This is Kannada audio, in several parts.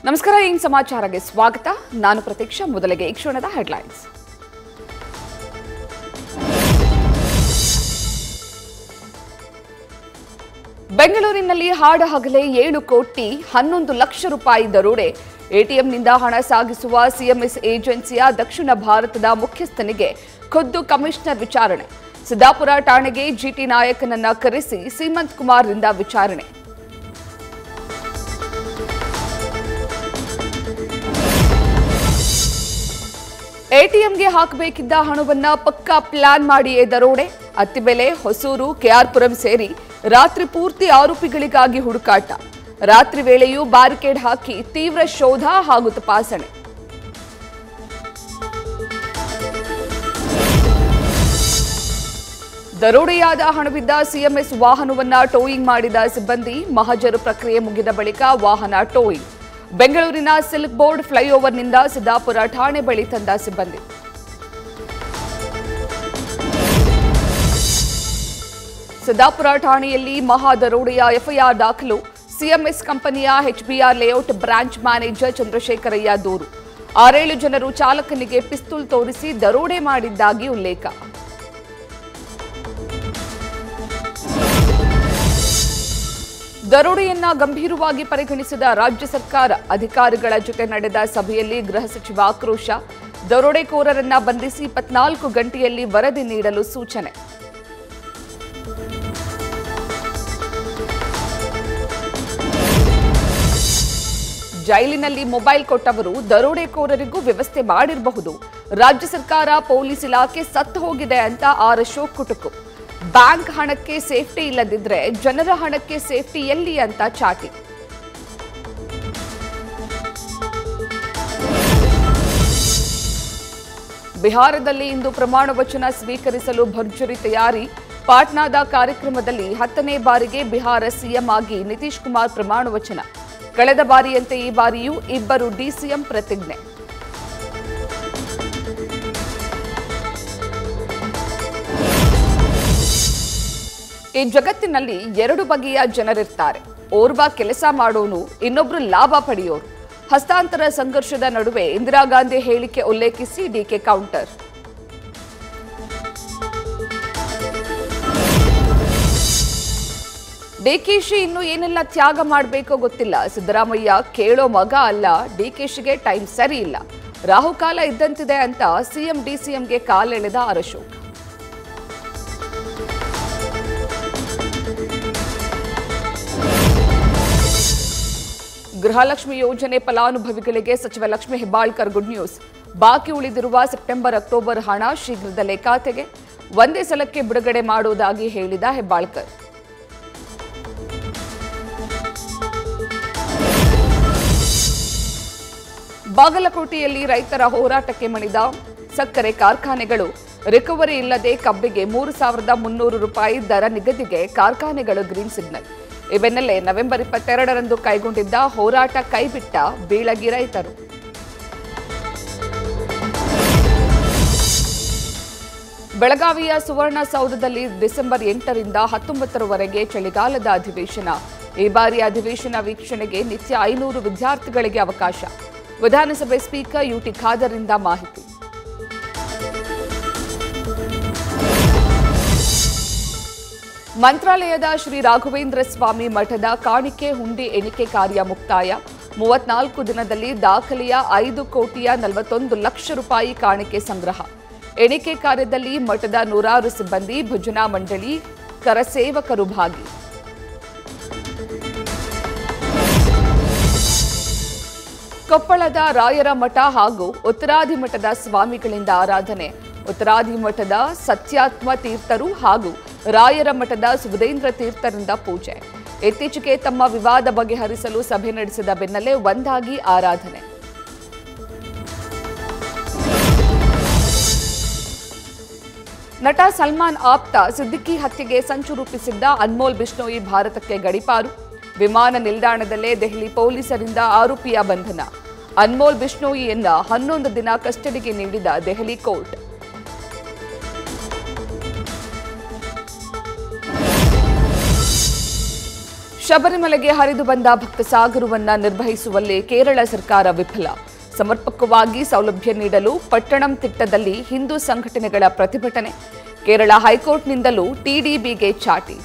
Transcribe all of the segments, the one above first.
ನಮಸ್ಕಾರ, ಈ ಸಮಾಚಾರಕ್ಕೆ ಸ್ವಾಗತ. ನಾನು ಪ್ರತೀಕ್ಷಾ. ಮೊದಲಿಗೆ ಈ ಕ್ಷಣದ ಹೆಡ್ಲೈನ್ಸ್. ಬೆಂಗಳೂರಿನಲ್ಲಿ ಹಾಡಹಗಲೇ 7 ಕೋಟಿ 11 ಲಕ್ಷ ರೂಪಾಯಿ ದರೋಡೆ. ಎಟಿಎಂನಿಂದ ಹಣ ಸಾಗಿಸುವ ಸಿಎಂಎಸ್ ಏಜೆನ್ಸಿಯ ದಕ್ಷಿಣ ಭಾರತದ ಮುಖ್ಯಸ್ಥನಿಗೆ ಖುದ್ದು ಕಮಿಷನರ್ ವಿಚಾರಣೆ. ಸಿದ್ದಾಪುರ ಠಾಣೆಗೆ ಜಿಟಿ ನಾಯಕನನ್ನ ಕರೆಸಿ ಸೀಮಂತ್ ಕುಮಾರ್ರಿಂದ ವಿಚಾರಣೆ. ಎಟಿಎಂಗೆ ಹಾಕಬೇಕಿದ್ದ ಹಣವನ್ನ ಪಕ್ಕಾ ಪ್ಲಾನ್ ಮಾಡಿಯೇ ದರೋಡೆ. ಅತ್ತಿಬೆಲೆ, ಹೊಸೂರು, ಕೆಆರ್ಪುರಂ ಸೇರಿ ರಾತ್ರಿ ಪೂರ್ತಿ ಆರೋಪಿಗಳಿಗಾಗಿ ಹುಡುಕಾಟ. ರಾತ್ರಿ ವೇಳೆಯೂ ಬ್ಯಾರಿಕೇಡ್ ಹಾಕಿ ತೀವ್ರ ಶೋಧ ಹಾಗೂ ತಪಾಸಣೆ. ದರೋಡೆಯಾದ ಹಣವಿದ್ದ ಸಿಎಂಎಸ್ ವಾಹನವನ್ನ ಟೋಯಿಂಗ್ ಮಾಡಿದ ಸಿಬ್ಬಂದಿ. ಮಹಜರು ಪ್ರಕ್ರಿಯೆ ಮುಗಿದ ಬಳಿಕ ವಾಹನ ಟೋಯಿಂಗ್. ಬೆಂಗಳೂರಿನ ಸಿಲ್ಕ್ ಬೋರ್ಡ್ ಫ್ಲೈಓವರ್ನಿಂದ ಸಿದ್ದಾಪುರ ಠಾಣೆ ಬಳಿ ತಂದ ಸಿಬ್ಬಂದಿ. ಸಿದ್ದಾಪುರ ಠಾಣೆಯಲ್ಲಿ ಮಹಾ ದರೋಡೆಯ ಎಫ್ಐಆರ್ ದಾಖಲು. ಸಿಎಂಎಸ್ ಕಂಪನಿಯ HBR layout branch manager Chandrashekharaiah ದೂರು. 6-7 ಜನರು ಚಾಲಕನಿಗೆ ಪಿಸ್ತೂಲ್ ತೋರಿಸಿ ದರೋಡೆ ಮಾಡಿದ್ದಾಗಿ ಉಲ್ಲೇಖ. ದರೋಡೆಯನ್ನ ಗಂಭೀರವಾಗಿ ಪರಿಗಣಿಸಿದ ರಾಜ್ಯ ಸರ್ಕಾರ. ಅಧಿಕಾರಿಗಳ ಜೊತೆ ನಡೆದ ಸಭೆಯಲ್ಲಿ ಗೃಹ ಸಚಿವ ಆಕ್ರೋಶ. ದರೋಡೆಕೋರರನ್ನ ಬಂಧಿಸಿ 24 ಗಂಟೆಯಲ್ಲಿ ವರದಿ ನೀಡಲು ಸೂಚನೆ. ಜೈಲಿನಲ್ಲಿ ಮೊಬೈಲ್ ಕೊಟ್ಟವರು ದರೋಡೆಕೋರರಿಗೂ ವ್ಯವಸ್ಥೆ ಮಾಡಿರಬಹುದು. ರಾಜ್ಯ ಸರ್ಕಾರ, ಪೊಲೀಸ್ ಇಲಾಖೆ ಸತ್ತು ಹೋಗಿದೆ ಅಂತ ಆರ್ ಅಶೋಕ್ ಕುಟುಕು. ಬ್ಯಾಂಕ್ ಹಣಕ್ಕೆ ಸೇಫ್ಟಿ ಇಲ್ಲದಿದ್ರೆ ಜನರ ಹಣಕ್ಕೆ ಸೇಫ್ಟಿ ಎಲ್ಲಿ ಅಂತ ಚಾಟಿ. ಬಿಹಾರದಲ್ಲಿ ಇಂದು ಪ್ರಮಾಣ ವಚನ ಸ್ವೀಕರಿಸಲು ಭರ್ಜರಿ ತಯಾರಿ. ಪಾಟ್ನಾದ ಕಾರ್ಯಕ್ರಮದಲ್ಲಿ 10ನೇ ಬಾರಿಗೆ ಬಿಹಾರ ಸಿಎಂ ಆಗಿ ನಿತೀಶ್ ಕುಮಾರ್ ಪ್ರಮಾಣ ವಚನ. ಕಳೆದ ಬಾರಿಯಂತೆ ಈ ಬಾರಿಯೂ 2 ಡಿಸಿಎಂ ಪ್ರತಿಜ್ಞೆ. ಈ ಜಗತ್ತಿನಲ್ಲಿ 2 ಬಗೆಯ ಜನರಿರ್ತಾರೆ. ಓರ್ವ ಕೆಲಸ ಮಾಡೋನು, ಇನ್ನೊಬ್ರು ಲಾಭ ಪಡೆಯೋರು. ಹಸ್ತಾಂತರ ಸಂಘರ್ಷದ ನಡುವೆ ಇಂದಿರಾ ಗಾಂಧಿ ಹೇಳಿಕೆ ಉಲ್ಲೇಖಿಸಿ ಡಿಕೆ ಕೌಂಟರ್. ಡಿಕೆಶಿ ಇನ್ನು ಏನೆಲ್ಲ ತ್ಯಾಗ ಮಾಡಬೇಕೋ ಗೊತ್ತಿಲ್ಲ. ಸಿದ್ದರಾಮಯ್ಯ ಕೇಳೋ ಮಗ ಅಲ್ಲ. ಡಿಕೆಶಿಗೆ ಟೈಮ್ ಸರಿ ಇಲ್ಲ. ರಾಹುಕಾಲ ಇದ್ದಂತಿದೆ ಅಂತ ಸಿಎಂ ಡಿಸಿಎಂಗೆ ಕಾಲೆಳೆದ ಆರ್ ಅಶೋಕ್. ಗೃಹಲಕ್ಷ್ಮಿ ಯೋಜನೆ ಫಲಾನುಭವಿಗಳಿಗೆ ಸಚಿವ ಲಕ್ಷ್ಮೀ ಹೆಬ್ಬಾಳ್ಕರ್ ಗುಡ್ ನ್ಯೂಸ್. ಬಾಕಿ ಉಳಿದಿರುವ ಸೆಪ್ಟೆಂಬರ್, ಅಕ್ಟೋಬರ್ ಹಣ ಶೀಘ್ರದಲ್ಲೇ ಖಾತೆಗೆ. ಒಂದೇ ಸಲಕ್ಕೆ ಬಿಡುಗಡೆ ಮಾಡುವುದಾಗಿ ಹೇಳಿದ ಹೆಬ್ಬಾಳ್ಕರ್. ಬಾಗಲಕೋಟೆಯಲ್ಲಿ ರೈತರ ಹೋರಾಟಕ್ಕೆ ಮಣಿದ ಸಕ್ಕರೆ ಕಾರ್ಖಾನೆಗಳು. ರಿಕವರಿ ಇಲ್ಲದೆ ಕಬ್ಬಿಗೆ 3,300 ರೂಪಾಯಿ ದರ ನಿಗದಿಗೆ ಕಾರ್ಖಾನೆಗಳು ಗ್ರೀನ್ ಸಿಗ್ನಲ್. ಈ ಬೆನ್ನಲ್ಲೇ ನವೆಂಬರ್ 22ರಂದು ಕೈಗೊಂಡಿದ್ದ ಹೋರಾಟ ಕೈಬಿಟ್ಟ ಬೀಳಗಿ ರೈತರು. ಬೆಳಗಾವಿಯ ಸುವರ್ಣಸೌಧದಲ್ಲಿ ಡಿಸೆಂಬರ್ 8ರಿಂದ 19ರವರೆಗೆ ಚಳಿಗಾಲದ ಅಧಿವೇಶನ. ಈ ಬಾರಿ ಅಧಿವೇಶನ ವೀಕ್ಷಣೆಗೆ ನಿತ್ಯ 500 ವಿದ್ಯಾರ್ಥಿಗಳಿಗೆ ಅವಕಾಶ. ವಿಧಾನಸಭೆ ಸ್ಪೀಕರ್ ಯುಟಿ ಖಾದರ್ರಿಂದ ಮಾಹಿತಿ. ಮಂತ್ರಾಲಯದ ಶ್ರೀ ರಾಘವೇಂದ್ರ ಸ್ವಾಮಿ ಮಠದ ಕಾಣಿಕೆ ಹುಂಡಿ ಎಣಿಕೆ ಕಾರ್ಯ ಮುಕ್ತಾಯ. 34 ದಿನದಲ್ಲಿ ದಾಖಲೆಯ 5 ಕೋಟಿ 41 ಲಕ್ಷ ರೂಪಾಯಿ ಕಾಣಿಕೆ ಸಂಗ್ರಹ. ಎಣಿಕೆ ಕಾರ್ಯದಲ್ಲಿ ಮಠದ 100 ಸಿಬ್ಬಂದಿ, ಭಜನಾ ಮಂಡಳಿ, ಕರಸೇವಕರು ಭಾಗಿ. ಕೊಪ್ಪಳದ ರಾಯರ ಮಠ ಹಾಗೂ ಉತ್ತರಾದಿ ಮಠದ ಸ್ವಾಮಿಗಳಿಂದ ಆರಾಧನೆ. ಉತ್ತರಾದಿ ಮಠದ ಸತ್ಯಾತ್ಮ ತೀರ್ಥರು ಹಾಗೂ ರಾಯರ ಮಠದ ಸುಬುಧೇಂದ್ರ ತೀರ್ಥರಿಂದ ಪೂಜೆ. ಇತ್ತೀಚೆಗೆ ತಮ್ಮ ವಿವಾದ ಬಗೆಹರಿಸಲು ಸಭೆ ನಡೆಸಿದ ಬೆನ್ನಲ್ಲೇ ಒಂದಾಗಿ ಆರಾಧನೆ. ನಟ ಸಲ್ಮಾನ್ ಆಪ್ತ ಸಿದ್ದಿಕಿ ಹತ್ಯೆಗೆ ಸಂಚು ರೂಪಿಸಿದ್ದ ಅನ್ಮೋಲ್ ಬಿಷ್ಣೋಯಿ ಭಾರತಕ್ಕೆ ಗಡೀಪಾರು. ವಿಮಾನ ನಿಲ್ದಾಣದಲ್ಲೇ ದೆಹಲಿ ಪೊಲೀಸರಿಂದ ಆರೋಪಿಯ ಬಂಧನ. ಅನ್ಮೋಲ್ ಬಿಷ್ಣೋಯಿಯನ್ನ 11 ದಿನ ಕಸ್ಟಡಿಗೆ ನೀಡಿದ ದೆಹಲಿ ಕೋರ್ಟ್. ಶಬರಿಮಲೆಗೆ ಹರಿದು ಬಂದ ಭಕ್ತ ಸಾಗರವನ್ನ ನಿರ್ವಹಿಸುವಲ್ಲಿ ಕೇರಳ ಸರ್ಕಾರ ವಿಫಲ. ಸಮರ್ಪಕವಾಗಿ ಸೌಲಭ್ಯ ನೀಡಲು ಪಟ್ಟಣಂತಿಟ್ಟದಲ್ಲಿ ಹಿಂದೂ ಸಂಘಟನೆಗಳ ಪ್ರತಿಭಟನೆ. ಕೇರಳ ಹೈಕೋರ್ಟ್ನಿಂದಲೂ ಟಿಡಿಬಿಗೆ ಚಾಟಿ.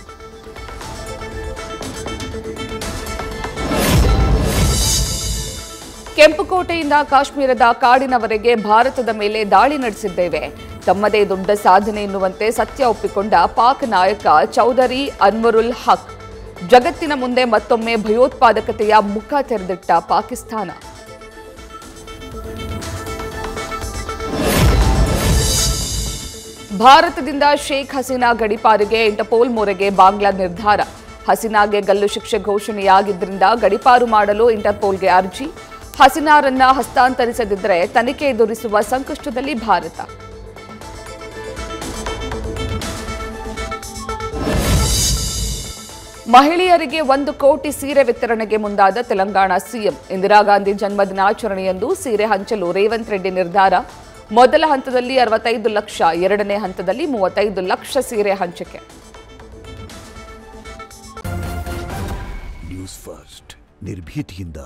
ಕೆಂಪುಕೋಟೆಯಿಂದ ಕಾಶ್ಮೀರದ ಕಾಡಿನವರೆಗೆ ಭಾರತದ ಮೇಲೆ ದಾಳಿ ನಡೆಸಿದ್ದೇವೆ. ತಮ್ಮದೇ ದೊಡ್ಡ ಸಾಧನೆ ಎನ್ನುವಂತೆ ಸತ್ಯ ಒಪ್ಪಿಕೊಂಡ ಪಾಕ್ ನಾಯಕ ಚೌಧರಿ ಅನ್ವರುಲ್ ಹಕ್. ಜಗತ್ತಿನ ಮುಂದೆ ಮತ್ತೊಮ್ಮೆ ಭಯೋತ್ಪಾದಕತೆಯ ಮುಖ ತೆರೆದಿಟ್ಟ ಪಾಕಿಸ್ತಾನ. ಭಾರತದಿಂದ ಶೇಖ್ ಹಸೀನಾ ಗಡೀಪಾರಿಗೆ ಇಂಟರ್ಪೋಲ್ ಮೊರೆಗೆ ಬಾಂಗ್ಲಾ ನಿರ್ಧಾರ. ಹಸೀನಾಗೆ ಗಲ್ಲು ಶಿಕ್ಷೆ ಘೋಷಣೆಯಾಗಿದ್ದರಿಂದ ಗಡೀಪಾರು ಮಾಡಲು ಇಂಟರ್ಪೋಲ್ಗೆ ಅರ್ಜಿ. ಹಸೀನಾರನ್ನ ಹಸ್ತಾಂತರಿಸದಿದ್ದರೆ ತನಿಖೆ ಎದುರಿಸುವ ಸಂಕಷ್ಟದಲ್ಲಿ ಭಾರತ. ಮಹಿಳೆಯರಿಗೆ 1 ಕೋಟಿ ಸೀರೆ ವಿತರಣೆಗೆ ಮುಂದಾದ ತೆಲಂಗಾಣ ಸಿಎಂ. ಇಂದಿರಾ ಗಾಂಧಿ ಜನ್ಮದಿನಾಚರಣೆಯಂದು ಸೀರೆ ಹಂಚಲು ರೇವಂತ್ ರೆಡ್ಡಿ ನಿರ್ಧಾರ. ಮೊದಲ ಹಂತದಲ್ಲಿ 65 ಲಕ್ಷ, ಎರಡನೇ ಹಂತದಲ್ಲಿ 35 ಲಕ್ಷ ಸೀರೆ ಹಂಚಿಕೆ. ನ್ಯೂಸ್ ಫಸ್ಟ್ ನಿರ್ಭೀತಿಯಿಂದ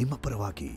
ನಿಮ್ಮ ಪರವಾಗಿ.